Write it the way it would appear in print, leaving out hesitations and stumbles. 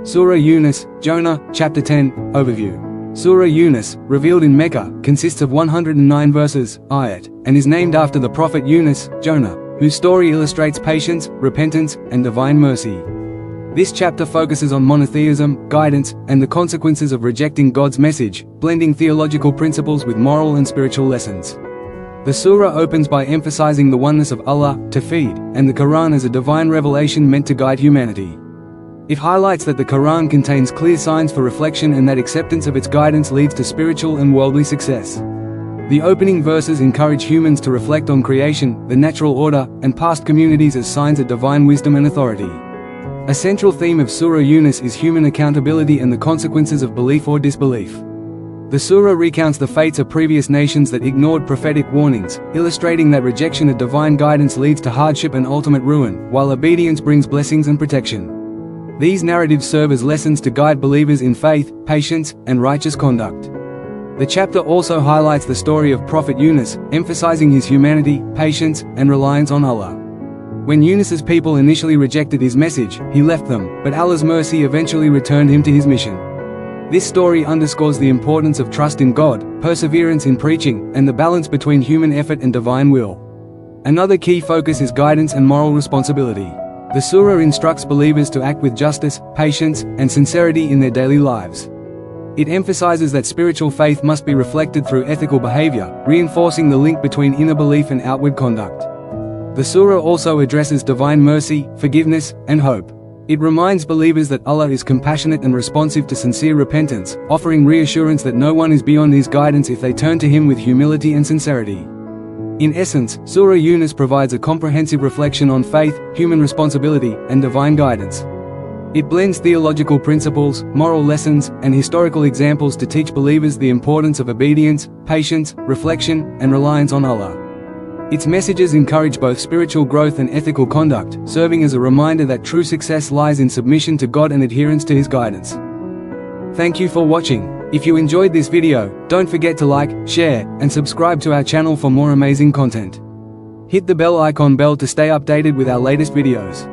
Surah Yunus, Jonah, Chapter 10, Overview. Surah Yunus, revealed in Mecca, consists of 109 verses, ayat, and is named after the prophet Yunus, Jonah, whose story illustrates patience, repentance, and divine mercy. This chapter focuses on monotheism, guidance, and the consequences of rejecting God's message, blending theological principles with moral and spiritual lessons. The surah opens by emphasizing the oneness of Allah, Tawheed, and the Quran as a divine revelation meant to guide humanity. It highlights that the Quran contains clear signs for reflection and that acceptance of its guidance leads to spiritual and worldly success. The opening verses encourage humans to reflect on creation, the natural order, and past communities as signs of divine wisdom and authority. A central theme of Surah Yunus is human accountability and the consequences of belief or disbelief. The surah recounts the fates of previous nations that ignored prophetic warnings, illustrating that rejection of divine guidance leads to hardship and ultimate ruin, while obedience brings blessings and protection. These narratives serve as lessons to guide believers in faith, patience, and righteous conduct. The chapter also highlights the story of Prophet Yunus, emphasizing his humanity, patience, and reliance on Allah. When Yunus's people initially rejected his message, he left them, but Allah's mercy eventually returned him to his mission. This story underscores the importance of trust in God, perseverance in preaching, and the balance between human effort and divine will. Another key focus is guidance and moral responsibility. The surah instructs believers to act with justice, patience, and sincerity in their daily lives. It emphasizes that spiritual faith must be reflected through ethical behavior, reinforcing the link between inner belief and outward conduct. The surah also addresses divine mercy, forgiveness, and hope. It reminds believers that Allah is compassionate and responsive to sincere repentance, offering reassurance that no one is beyond His guidance if they turn to Him with humility and sincerity. In essence, Surah Yunus provides a comprehensive reflection on faith, human responsibility, and divine guidance. It blends theological principles, moral lessons, and historical examples to teach believers the importance of obedience, patience, reflection, and reliance on Allah. Its messages encourage both spiritual growth and ethical conduct, serving as a reminder that true success lies in submission to God and adherence to His guidance. Thank you for watching. If you enjoyed this video, don't forget to like, share, and subscribe to our channel for more amazing content. Hit the bell icon to stay updated with our latest videos.